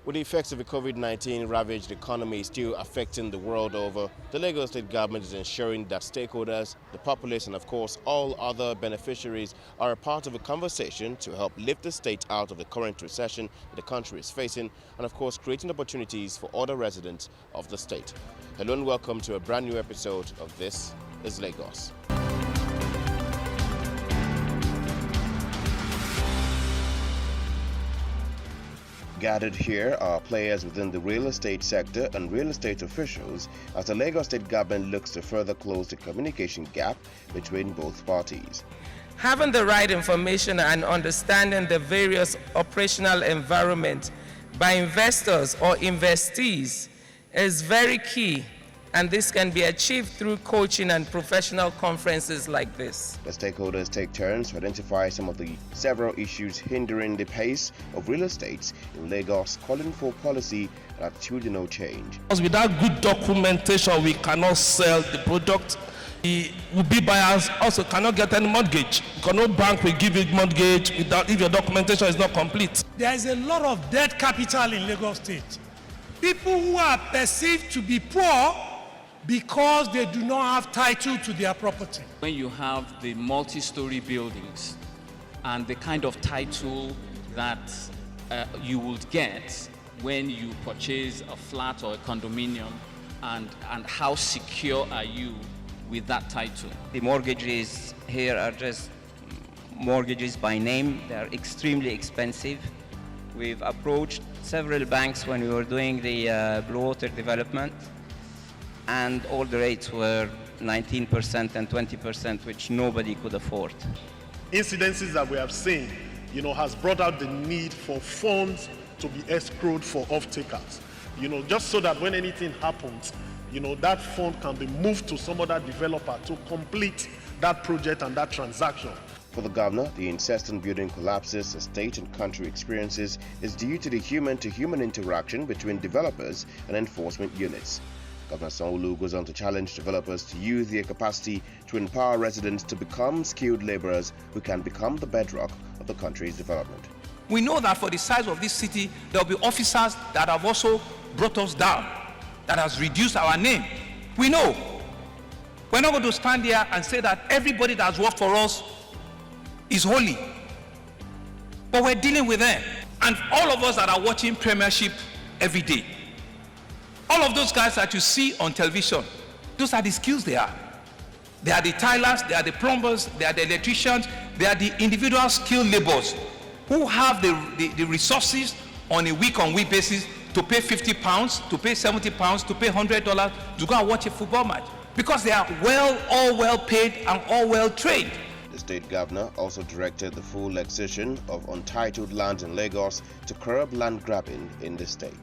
With the effects of the COVID-19 ravaged economy still affecting the world over, the Lagos State government is ensuring that stakeholders, the populace and of course all other beneficiaries are a part of a conversation to help lift the state out of the current recession the country is facing and of course creating opportunities for other residents of the state. Hello and welcome to a brand new episode of This is Lagos. Gathered here are players within the real estate sector and real estate officials as the Lagos State government looks to further close the communication gap between both parties. Having the right information and understanding the various operational environment by investors or investees is very key, and this can be achieved through coaching and professional conferences like this. The stakeholders take turns to identify some of the several issues hindering the pace of real estate in Lagos, calling for policy and attitudinal change. Because without good documentation, we cannot sell the product. The would-be buyers also cannot get any mortgage because no bank will give you mortgage if your documentation is not complete. There is a lot of dead capital in Lagos State. People who are perceived to be poor because they do not have title to their property. When you have the multi-story buildings and the kind of title that you would get when you purchase a flat or a condominium, and how secure are you with that title? The mortgages here are just mortgages by name. They are extremely expensive. We've approached several banks when we were doing the Blue Water development, and all the rates were 19% and 20%, which nobody could afford. Incidences that we have seen, has brought out the need for funds to be escrowed for off-takers. Just so that when anything happens, that fund can be moved to some other developer to complete that project and that transaction. For the governor, the incessant building collapses the state and country experiences is due to the human-to-human interaction between developers and enforcement units. Governor Sanwo-Olu goes on to challenge developers to use their capacity to empower residents to become skilled laborers who can become the bedrock of the country's development. We know that for the size of this city, there will be officers that have also brought us down, that has reduced our name. We know. We're not going to stand here and say that everybody that has worked for us is holy. But we're dealing with them. And all of us that are watching Premiership every day, all of those guys that you see on television, those are the skills they are. They are the tilers, they are the plumbers, they are the electricians, they are the individual skilled laborers who have the resources on a week-on-week basis to pay £50, to pay £70, to pay $100 to go and watch a football match, because they are all well paid and all well trained. The state governor also directed the full accession of untitled land in Lagos to curb land grabbing in the state.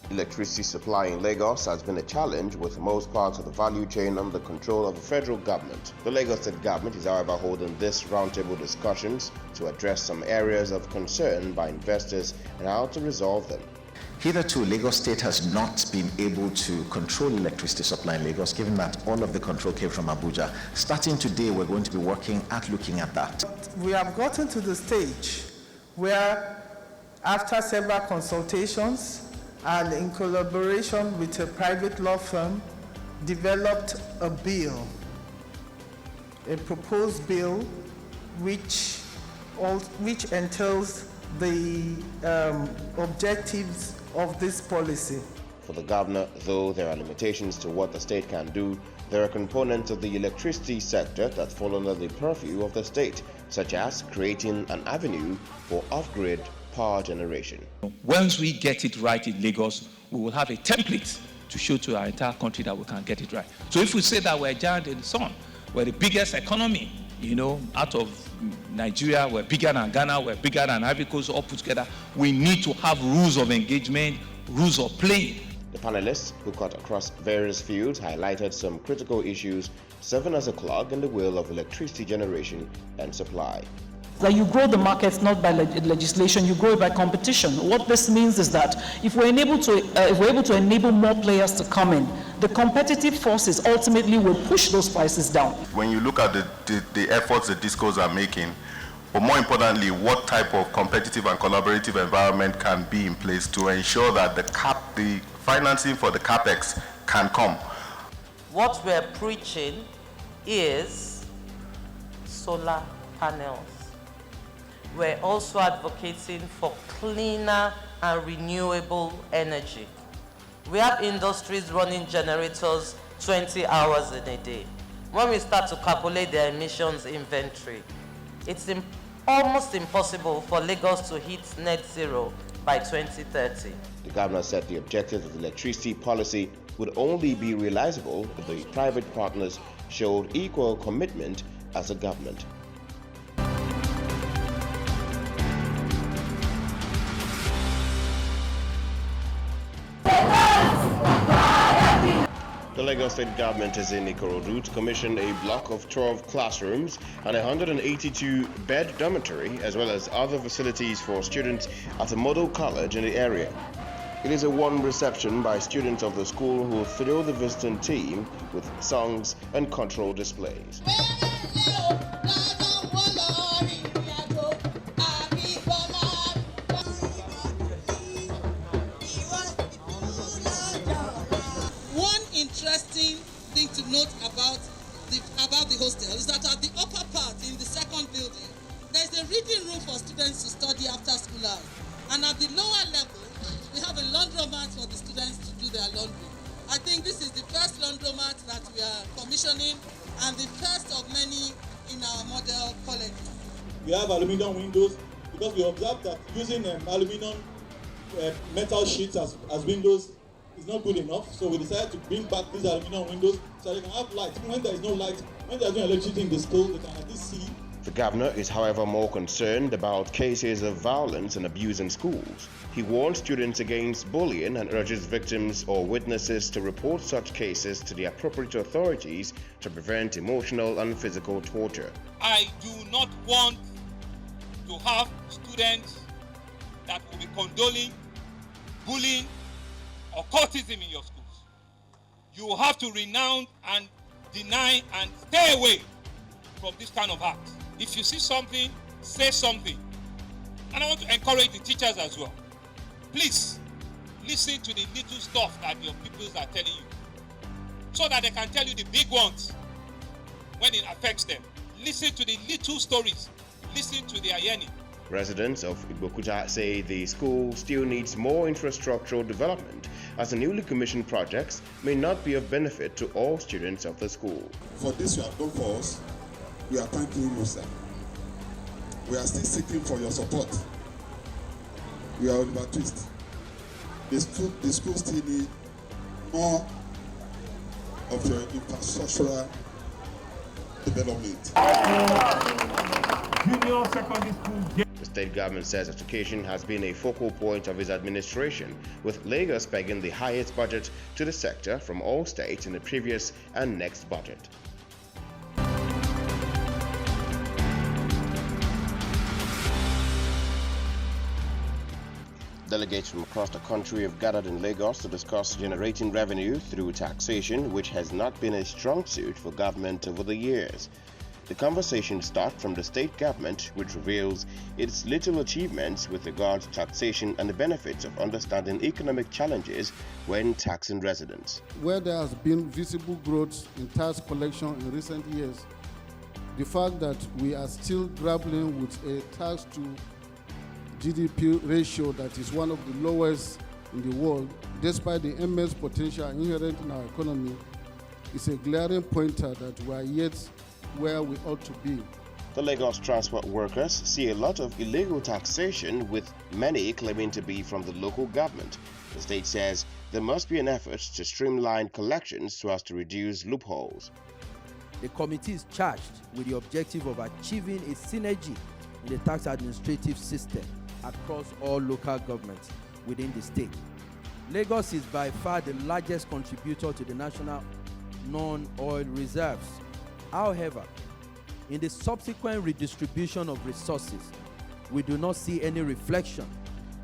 Electricity supply in Lagos has been a challenge, with most parts of the value chain under the control of the federal government. The Lagos State government is however holding this roundtable discussions to address some areas of concern by investors and how to resolve them. Hitherto, Lagos State has not been able to control electricity supply in Lagos, given that all of the control came from Abuja. Starting today, we're going to be looking at that. We have gotten to the stage where, after several consultations and in collaboration with a private law firm, developed a bill, a proposed bill, which entails the objectives of this policy. For the governor, though there are limitations to what the state can do, there are components of the electricity sector that fall under the purview of the state, such as creating an avenue for off-grid power generation. Once we get it right in Lagos, we will have a template to show to our entire country that we can get it right. So if we say that we're a giant in the sun, we're the biggest economy, out of Nigeria, we're bigger than Ghana, we're bigger than Ivory Coast, all put together, we need to have rules of engagement, rules of play. The panelists, who cut across various fields, highlighted some critical issues serving as a clog in the wheel of electricity generation and supply. That you grow the markets not by legislation, you grow it by competition. What this means is that if we're able to enable more players to come in, the competitive forces ultimately will push those prices down. When you look at the efforts the DisCos are making, but more importantly, what type of competitive and collaborative environment can be in place to ensure that the financing for the CapEx can come? What we're preaching is solar panels. We're also advocating for cleaner and renewable energy. We have industries running generators 20 hours in a day. When we start to calculate their emissions inventory, it's almost impossible for Lagos to hit net zero by 2030. The governor said the objectives of the electricity policy would only be realizable if the private partners showed equal commitment as a government. The Lagos State government is in Ikorodu to commission a block of 12 classrooms and a 182-bed dormitory, as well as other facilities for students at a model college in the area. It is a warm reception by students of the school who thrill the visiting team with songs and cultural displays. Interesting thing to note about the hostel is that at the upper part in the second building, there's a reading room for students to study after school hours. And at the lower level, we have a laundromat for the students to do their laundry. I think this is the first laundromat that we are commissioning and the first of many in our model college. We have aluminum windows because we observed that using aluminum metal sheets as windows is not good enough, so we decided to bring back these aluminum windows so they can have light. Even when there is no light, when there is no electricity in the school, they can at least see. The governor is, however, more concerned about cases of violence and abuse in schools. He warns students against bullying and urges victims or witnesses to report such cases to the appropriate authorities to prevent emotional and physical torture. I do not want to have students that will be condoning bullying or cultism in your schools. You have to renounce and deny and stay away from this kind of acts. If you see something, say something. And I want to encourage the teachers as well. Please, listen to the little stuff that your pupils are telling you, so that they can tell you the big ones when it affects them. Listen to the little stories. Listen to their yearning. Residents of Igbokuta say the school still needs more infrastructural development, as the newly commissioned projects may not be of benefit to all students of the school. For this you have done for us, we are thanking you, sir. We are still seeking for your support. We are Oliver Twist. The school still need more of your infrastructural development. Junior secondary school. The state government says education has been a focal point of its administration, with Lagos pegging the highest budget to the sector from all states in the previous and next budget. Delegates from across the country have gathered in Lagos to discuss generating revenue through taxation, which has not been a strong suit for government over the years. The conversation starts from the state government, which reveals its little achievements with regard to taxation and the benefits of understanding economic challenges when taxing residents. Where there has been visible growth in tax collection in recent years, the fact that we are still grappling with a tax to GDP ratio that is one of the lowest in the world, despite the immense potential inherent in our economy, is a glaring pointer that we are yet where we ought to be. The Lagos transport workers see a lot of illegal taxation, with many claiming to be from the local government. The state says there must be an effort to streamline collections so as to reduce loopholes. The committee is charged with the objective of achieving a synergy in the tax administrative system across all local governments within the state. Lagos is by far the largest contributor to the national non-oil reserves. However, in the subsequent redistribution of resources, we do not see any reflection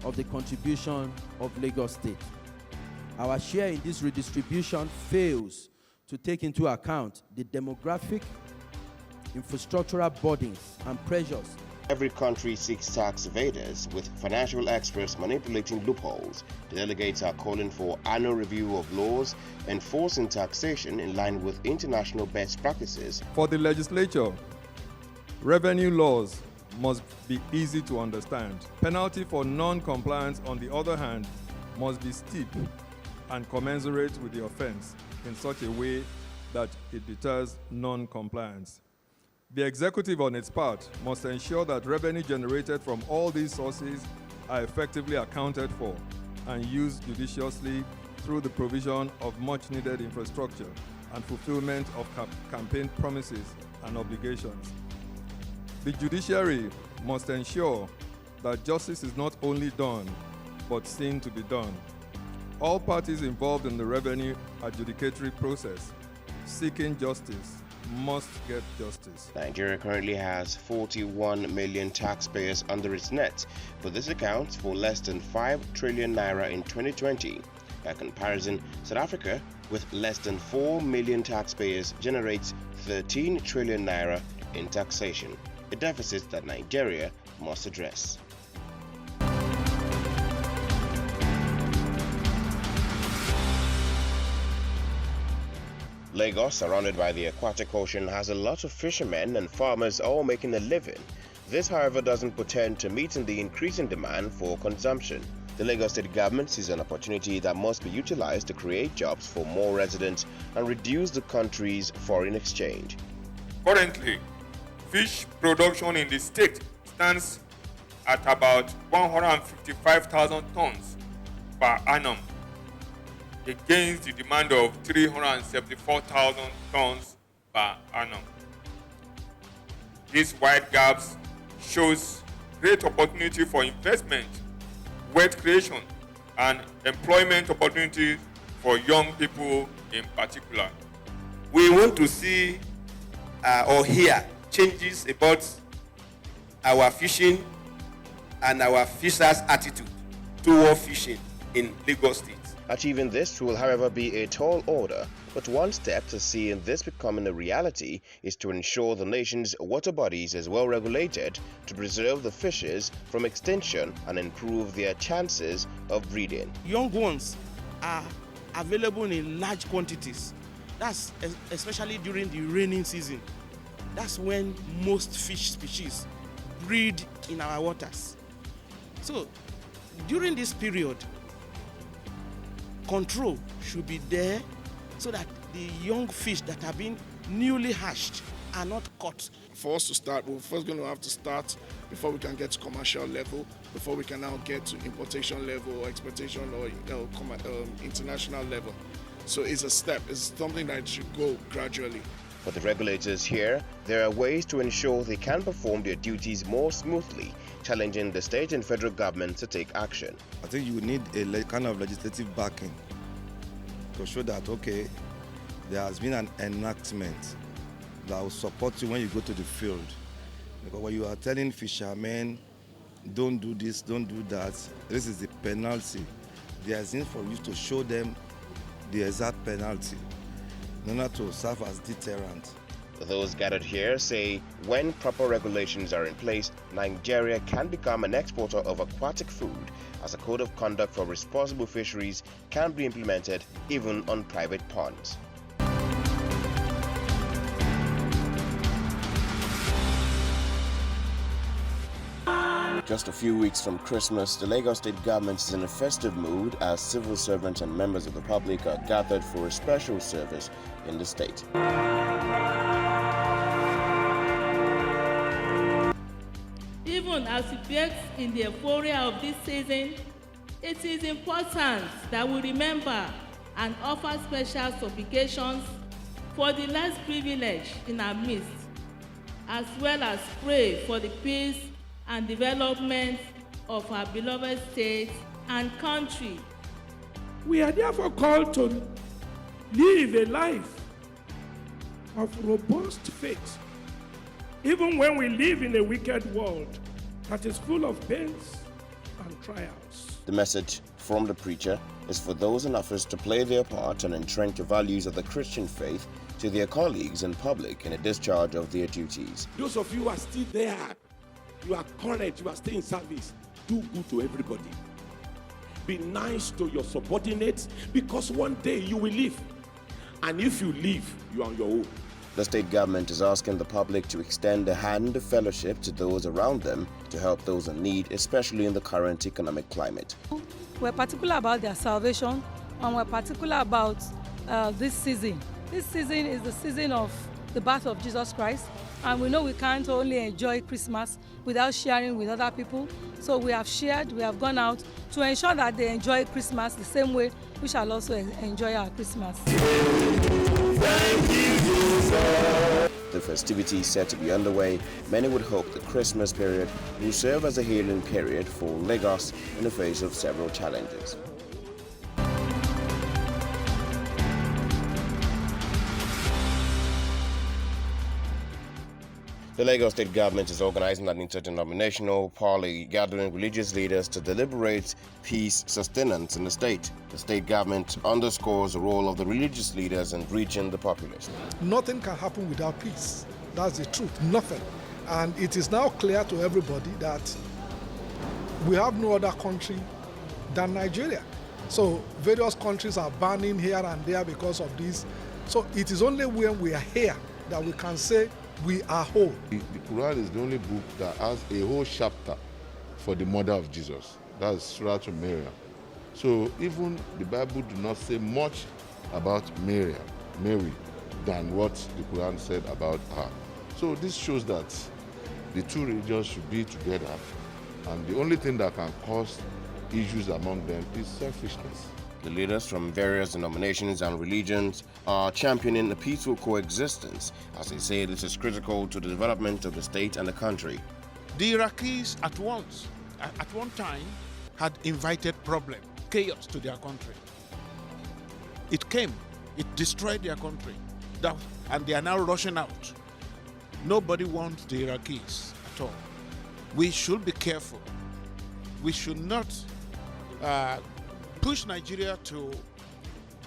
of the contribution of Lagos State. Our share in this redistribution fails to take into account the demographic, infrastructural burdens, and pressures. Every country seeks tax evaders, with financial experts manipulating loopholes. The delegates are calling for annual review of laws enforcing taxation in line with international best practices. For the legislature, revenue laws must be easy to understand. Penalty for non-compliance, on the other hand, must be steep and commensurate with the offense in such a way that it deters non-compliance. The executive, on its part, must ensure that revenue generated from all these sources are effectively accounted for and used judiciously through the provision of much-needed infrastructure and fulfillment of campaign promises and obligations. The judiciary must ensure that justice is not only done, but seen to be done. All parties involved in the revenue adjudicatory process seeking justice must get justice. Nigeria currently has 41 million taxpayers under its net, but this accounts for less than 5 trillion naira in 2020. By comparison, South Africa, with less than 4 million taxpayers, generates 13 trillion naira in taxation, a deficit that Nigeria must address. Lagos, surrounded by the aquatic ocean, has a lot of fishermen and farmers all making a living. This, however, doesn't portend to meeting the increasing demand for consumption. The Lagos State government sees an opportunity that must be utilized to create jobs for more residents and reduce the country's foreign exchange. Currently, fish production in the state stands at about 155,000 tons per annum, against the demand of 374,000 tons per annum. These wide gaps shows great opportunity for investment, wealth creation, and employment opportunities for young people in particular. We want to see or hear changes about our fishing and our fishers' attitude toward fishing in Lagos State. Achieving this will, however, be a tall order, but one step to seeing this becoming a reality is to ensure the nation's water bodies is well regulated to preserve the fishes from extinction and improve their chances of breeding. Young ones are available in large quantities. That's especially during the raining season. That's when most fish species breed in our waters. So during this period, control should be there so that the young fish that have been newly hatched are not caught. For us to start, we're first going to have to start before we can get to commercial level, before we can now get to importation level or exportation or international level. So it's a step, it's something that should go gradually. For the regulators here, there are ways to ensure they can perform their duties more smoothly, challenging the state and federal government to take action. I think you need a kind of legislative backing to show that, okay, there has been an enactment that will support you when you go to the field. Because when you are telling fishermen, don't do this, don't do that, this is the penalty. There is need for you to show them the exact penalty in order to serve as deterrent. Those gathered here say when proper regulations are in place, Nigeria can become an exporter of aquatic food, as a code of conduct for responsible fisheries can be implemented even on private ponds. Just a few weeks from Christmas, the Lagos State government is in a festive mood as civil servants and members of the public are gathered for a special service in the state. Even as we get in the euphoria of this season, it is important that we remember and offer special supplications for the less privileged in our midst, as well as pray for the peace and development of our beloved state and country. We are therefore called to live a life of robust faith, even when we live in a wicked world that is full of pains and trials. The message from the preacher is for those in office to play their part and entrench the values of the Christian faith to their colleagues in public in a discharge of their duties. Those of you who are still there, you are courage, you are still in service, do good to everybody. Be nice to your subordinates, because one day you will leave. And if you leave, you are on your own. The state government is asking the public to extend a hand of fellowship to those around them to help those in need, especially in the current economic climate. We're particular about their salvation, and we're particular about this season. This season is the season of the birth of Jesus Christ, and we know we can't only enjoy Christmas without sharing with other people. So we have shared, we have gone out to ensure that they enjoy Christmas the same way we shall also enjoy our Christmas. The festivities set to be underway, many would hope the Christmas period will serve as a healing period for Lagos in the face of several challenges. The Lagos State government is organizing an interdenominational parley gathering religious leaders to deliberate peace sustenance in the state. The state government underscores the role of the religious leaders in reaching the populace. Nothing can happen without peace. That's the truth. Nothing. And it is now clear to everybody that we have no other country than Nigeria. So various countries are banning here and there because of this. So it is only when we are here that we can say we are whole. The Quran is the only book that has a whole chapter for the mother of Jesus. That's Surah to Mary. So even the Bible do not say much about Mary than what the Quran said about her. So this shows that the two religions should be together, and the only thing that can cause issues among them is selfishness. The leaders from various denominations and religions are championing a peaceful coexistence, as they say this is critical to the development of the state and the country. The Iraqis at one time had invited problem, chaos to their country. It came, it destroyed their country, and they are now rushing out. Nobody wants the Iraqis at all. We should be careful. We should not push Nigeria to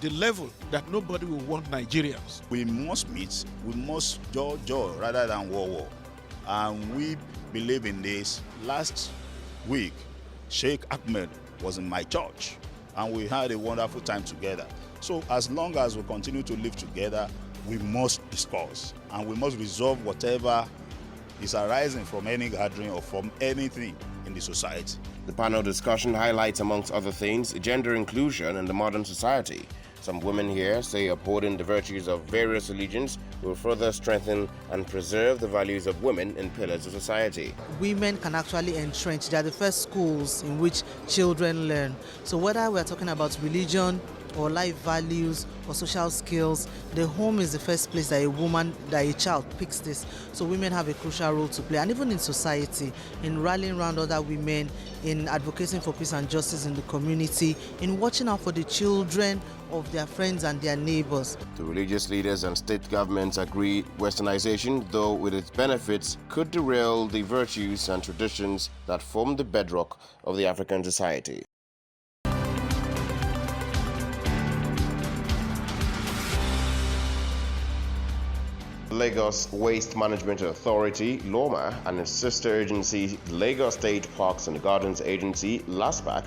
the level that nobody will want Nigerians. We must meet, we must joy rather than war. And we believe in this. Last week, Sheikh Ahmed was in my church, and we had a wonderful time together. So as long as we continue to live together, we must discuss, and we must resolve whatever is arising from any gathering or from anything in the society. The panel discussion highlights, amongst other things, gender inclusion in the modern society. Some women here say upholding the virtues of various religions will further strengthen and preserve the values of women in pillars of society. Women can actually entrench. They are the first schools in which children learn. So whether we're talking about religion or life values or social skills, the home is the first place that a child picks this. So women have a crucial role to play, and even in society, in rallying around other women, in advocating for peace and justice in the community, in watching out for the children of their friends and their neighbors. The religious leaders and state governments agree westernization, though with its benefits, could derail the virtues and traditions that form the bedrock of the African society. Lagos Waste Management Authority, LOMA, and its sister agency, Lagos State Parks and Gardens Agency, LASPAC,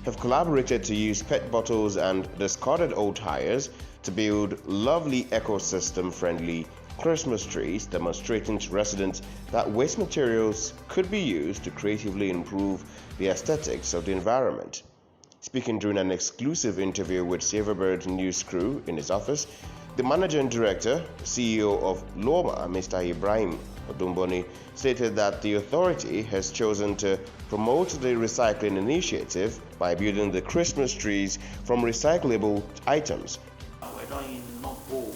have collaborated to use PET bottles and discarded old tires to build lovely ecosystem-friendly Christmas trees, demonstrating to residents that waste materials could be used to creatively improve the aesthetics of the environment. Speaking during an exclusive interview with Silverbird News Crew in his office, the Managing Director, CEO of LOMA, Mr. Ibrahim Odumboni, stated that the authority has chosen to promote the recycling initiative by building the Christmas trees from recyclable items. We're not in North Pole,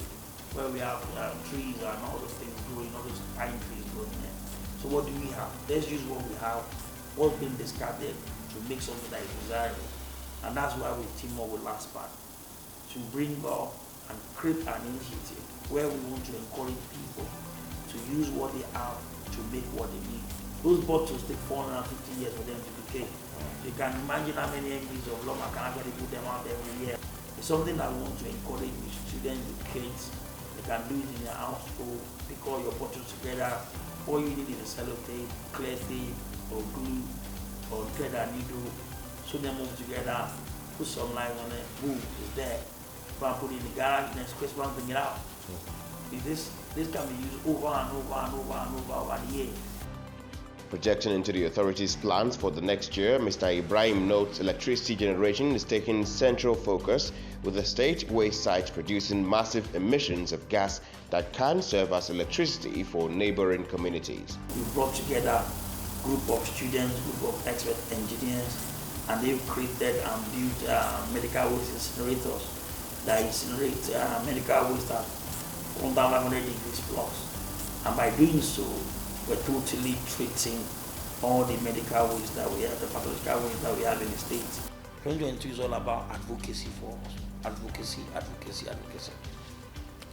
where we have trees and all those things growing, all those pine trees growing there. So what do we have? Let's use what we have, what's been discarded, to make something that is desirable. And that's why we team up with LASPAC to bring up and create an initiative where we want to encourage people to use what they have to make what they need. Those bottles take 450 years for them to decay. You can imagine how many MPs of Loma can actually put them out every year. It's something that we want to encourage with students, with kids. They can do it in their household, pick all your bottles together. All you need is a sellotape, clear tape, or glue, or thread and needle. Sew them all together, put some lines on it, boom, it's there. Go and put it in the garage, next Christmas, bring it out. This can be used over and over and over and over the year. Projecting into the authorities' plans for the next year, Mr. Ibrahim notes electricity generation is taking central focus, with the state waste sites producing massive emissions of gas that can serve as electricity for neighboring communities. We brought together a group of students, group of expert engineers, and they've created and built medical waste incinerators that incinerate medical waste at 1,500 degrees plus. And by doing so, we're totally treating all the medical waste that we have, the pathological waste that we have in the state. 2022 is all about advocacy for us. Advocacy.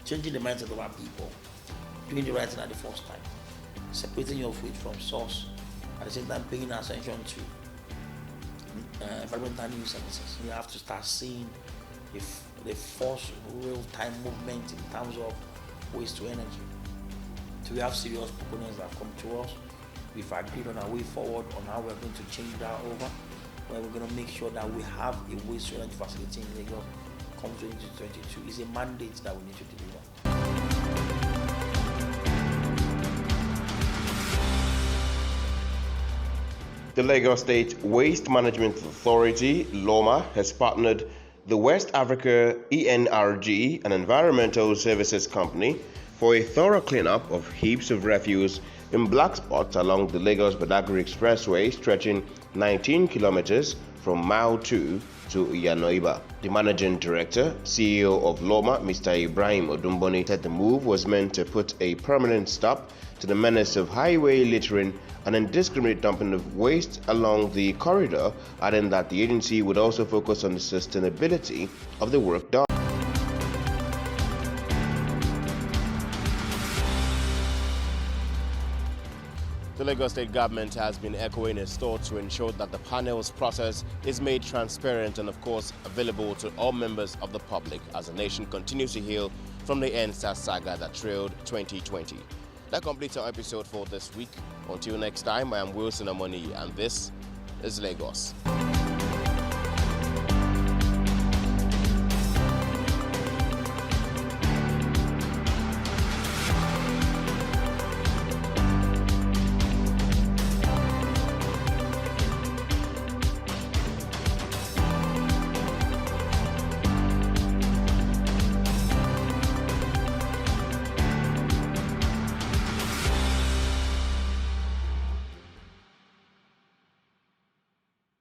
Changing the mindset of our people, doing the right thing at the first time, separating your food from source, at the same time paying attention to environmental news services. You have to start seeing if the force real-time movement in terms of waste to energy. So we have serious proponents that have come to us. We've agreed on our way forward on how we're going to change that over, where we're going to make sure that we have a waste to energy facility in Lagos come 2022. It's a mandate that we need to deliver. The Lagos State Waste Management Authority, LOMA, has partnered the West Africa ENRG, an environmental services company, for a thorough cleanup of heaps of refuse in black spots along the Lagos-Badagry Expressway stretching 19 kilometers from Mile 2 to Iyanoiba. The managing director, CEO of LOMA, Mr. Ibrahim Odumboni, said the move was meant to put a permanent stop to the menace of highway littering and indiscriminate dumping of waste along the corridor, adding that the agency would also focus on the sustainability of the work done. The Lagos State government has been echoing its thoughts to ensure that the panel's process is made transparent and, of course, available to all members of the public as the nation continues to heal from the EndSARS saga that trailed 2020. That completes our episode for this week. Until next time, I am Wilson Amoni, and this is Lagos.